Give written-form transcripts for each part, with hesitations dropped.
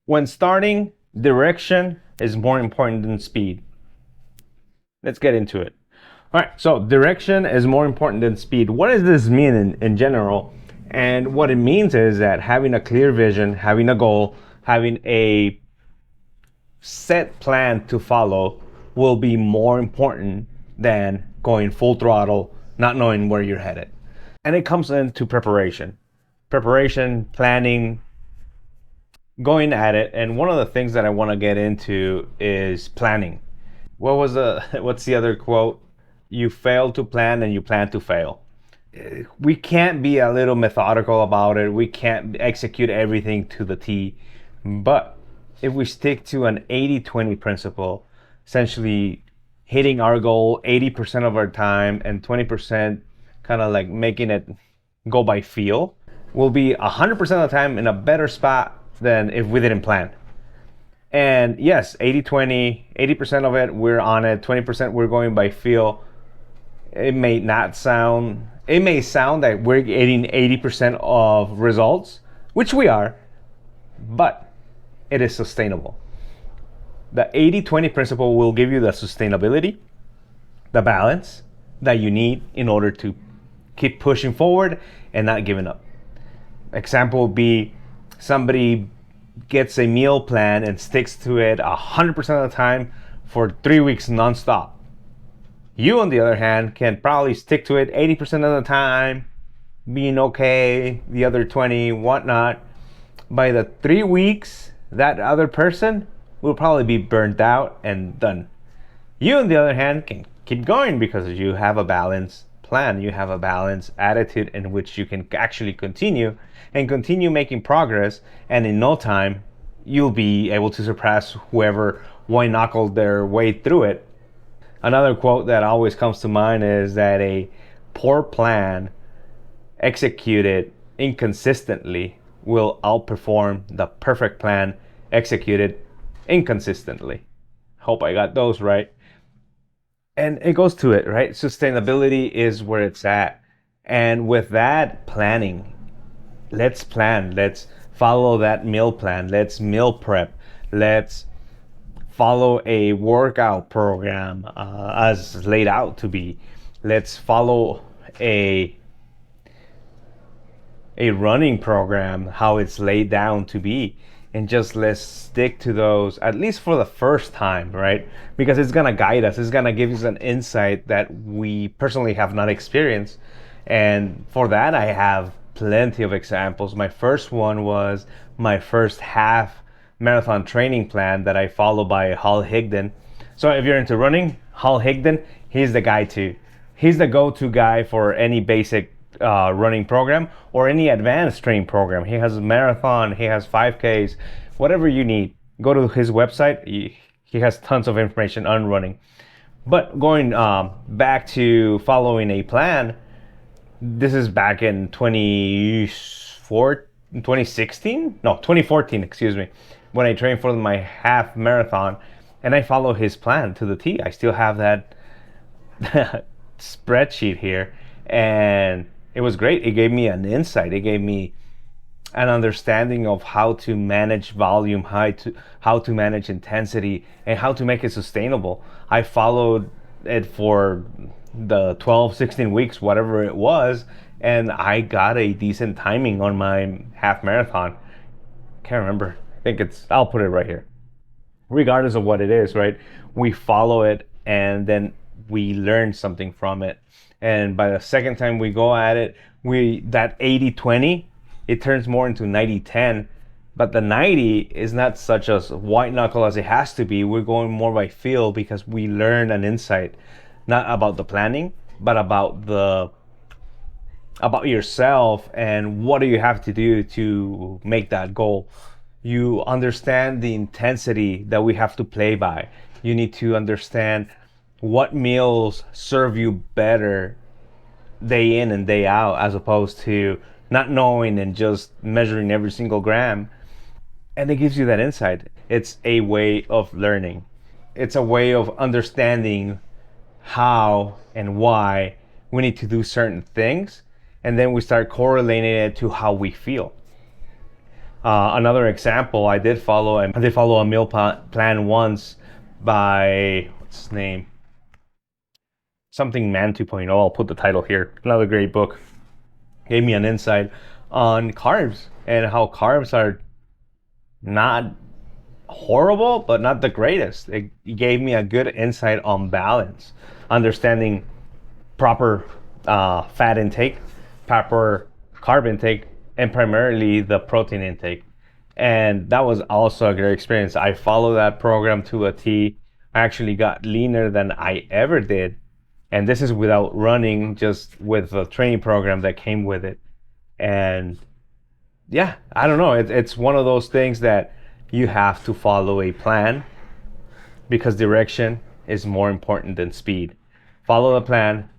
When starting, direction is more important than speed. Let's get into it. All right, so direction is more important than speed. What does this mean in general? And what it means is that having a clear vision, having a goal, having a set plan to follow will be more important than going full throttle, not knowing where you're headed. And it comes into preparation, planning, going at it. And one of the things that I want to get into is planning. What's the other quote? You fail to plan and you plan to fail. We can't be a little methodical about it. We can't execute everything to the T. But if we stick to an 80-20 principle, essentially hitting our goal 80% of our time and 20% kind of like making it go by feel, we'll be 100% of the time in a better spot than if we didn't plan. And yes, 80-20, 80% of it, we're on it, 20% we're going by feel. It may sound that we're getting 80% of results, which we are, but it is sustainable. The 80-20 principle will give you the sustainability, the balance that you need in order to keep pushing forward and not giving up. Example would be somebody gets a meal plan and sticks to it 100% of the time for 3 weeks nonstop. You, on the other hand, can probably stick to it 80% of the time, being okay, the other 20, whatnot. By the 3 weeks, that other person will probably be burnt out and done. You, on the other hand, can keep going because you have a balanced plan. You have a balanced attitude in which you can actually continue making progress. And in no time, you'll be able to surpass whoever white knuckled their way through it. Another quote that always comes to mind is that a poor plan executed inconsistently will outperform the perfect plan executed inconsistently. Hope I got those right. And it goes to it, right? Sustainability is where it's at. And with that, planning. Let's plan. Let's follow that meal plan. Let's meal prep. Let's follow a workout program as laid out to be. Let's follow a running program how it's laid down to be, and just let's stick to those at least for the first time, right? Because it's gonna guide us. It's gonna give us an insight that we personally have not experienced. And for that, I have plenty of examples. My first one was my first half marathon training plan that I followed by Hal Higdon. So if you're into running, Hal Higdon, he's the guy too. He's the go-to guy for any basic running program or any advanced training program. He has a marathon, he has 5Ks, whatever you need. Go to his website. He has tons of information on running. But going back to following a plan, this is back in 2014, excuse me, when I trained for my half marathon, and I follow his plan to the T. I still have that spreadsheet here, and it was great. It gave me an insight. It gave me an understanding of how to manage volume, how to manage intensity, and how to make it sustainable. I followed it for the 12, 16 weeks, whatever it was, and I got a decent timing on my half marathon. Can't remember. I'll put it right here. Regardless of what it is, right? We follow it and then we learn something from it. And by the second time we go at it, that 80-20, it turns more into 90-10. But the 90 is not such a white knuckle as it has to be. We're going more by feel because we learn an insight, not about the planning, but about yourself and what do you have to do to make that goal. You understand the intensity that we have to play by. You need to understand what meals serve you better day in and day out, as opposed to not knowing and just measuring every single gram. And it gives you that insight. It's a way of learning. It's a way of understanding how and why we need to do certain things. And then we start correlating it to how we feel. Another example, I did follow a meal plan once by, what's his name? Something Man 2.0. I'll put the title here. Another great book. Gave me an insight on carbs and how carbs are not horrible, but not the greatest. It gave me a good insight on balance, understanding proper fat intake, proper carb intake, and primarily the protein intake. And that was also a great experience. I followed that program to a T. I actually got leaner than I ever did. And this is without running, just with the training program that came with it. And yeah, I don't know. It's one of those things that you have to follow a plan, because direction is more important than speed. Follow the plan.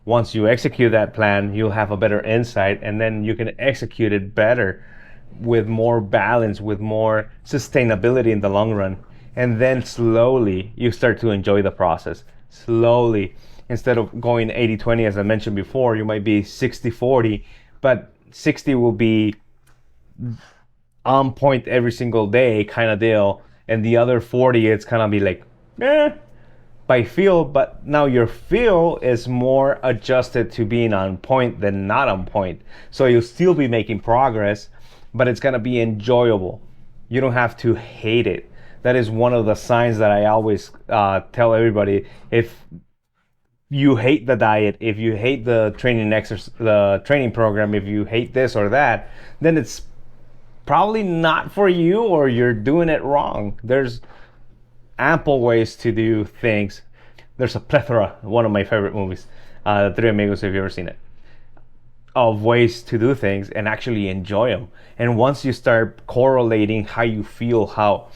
Once you execute that plan, you'll have a better insight, and then you can execute it better with more balance, with more sustainability in the long run. And then slowly you start to enjoy the process. Slowly, instead of going 80-20, as I mentioned before, you might be 60-40, but 60 will be on point every single day kind of deal, and the other 40, it's kind of be like by feel. But now your feel is more adjusted to being on point than not on point, so you'll still be making progress, but it's going to be enjoyable. You don't have to hate it. That is one of the signs that I always tell everybody. If you hate the diet, if you hate the training program, if you hate this or that, then it's probably not for you, or you're doing it wrong. There's ample ways to do things. There's a plethora, one of my favorite movies, The Three Amigos, if you've ever seen it, of ways to do things and actually enjoy them. And once you start correlating how you feel, how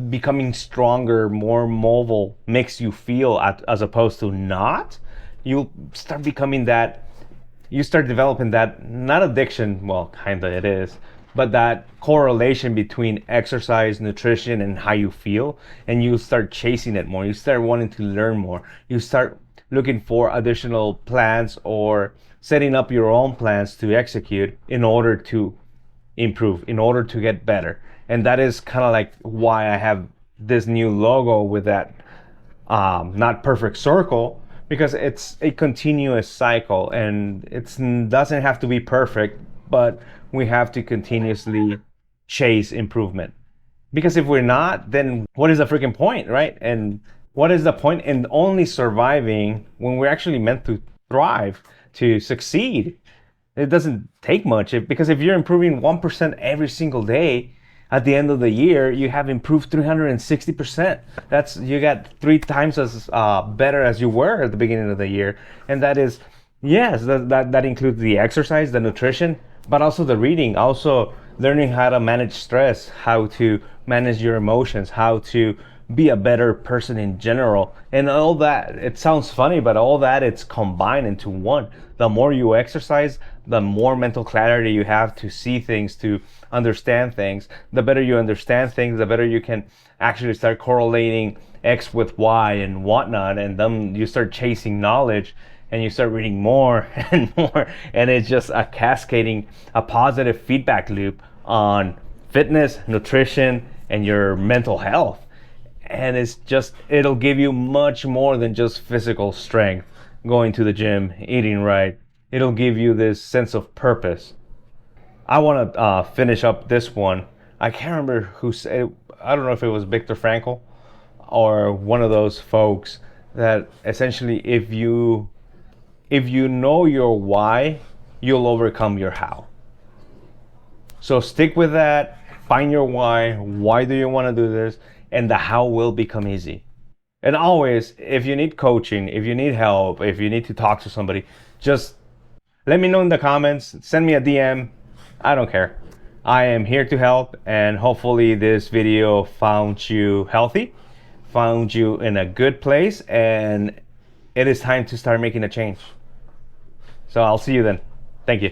becoming stronger, more mobile makes you feel as opposed to not, you start becoming that, you start developing that, not addiction, well, kind of it is, but that correlation between exercise, nutrition, and how you feel. And you start chasing it more. You start wanting to learn more. You start looking for additional plans, or setting up your own plans to execute in order to improve, in order to get better. And that is kind of like why I have this new logo with that not perfect circle, because it's a continuous cycle, and it doesn't have to be perfect, but we have to continuously chase improvement. Because if we're not, then what is the freaking point, right? And what is the point in only surviving when we're actually meant to thrive, to succeed? It doesn't take much, because if you're improving 1% every single day, at the end of the year, you have improved 360%. That's, you got 3 times as better as you were at the beginning of the year. And that is, yes, that includes the exercise, the nutrition, but also the reading, also learning how to manage stress, how to manage your emotions, how to be a better person in general. And all that, it sounds funny, but all that, it's combined into one. The more you exercise, the more mental clarity you have to see things, to understand things. The better you understand things, the better you can actually start correlating X with Y and whatnot. And then you start chasing knowledge, and you start reading more and more. And it's just a cascading, a positive feedback loop on fitness, nutrition, and your mental health. And it's just, it'll give you much more than just physical strength, going to the gym, eating right. It'll give you this sense of purpose. I want to finish up this one. I can't remember who said, I don't know if it was Viktor Frankl or one of those folks, that essentially if you know your why, you'll overcome your how. So stick with that, find your why. Why do you want to do this? And the how will become easy. And always, if you need coaching, if you need help, if you need to talk to somebody, just let me know in the comments, send me a DM. I don't care. I am here to help, and hopefully this video found you healthy, found you in a good place, and it is time to start making a change. So I'll see you then. Thank you.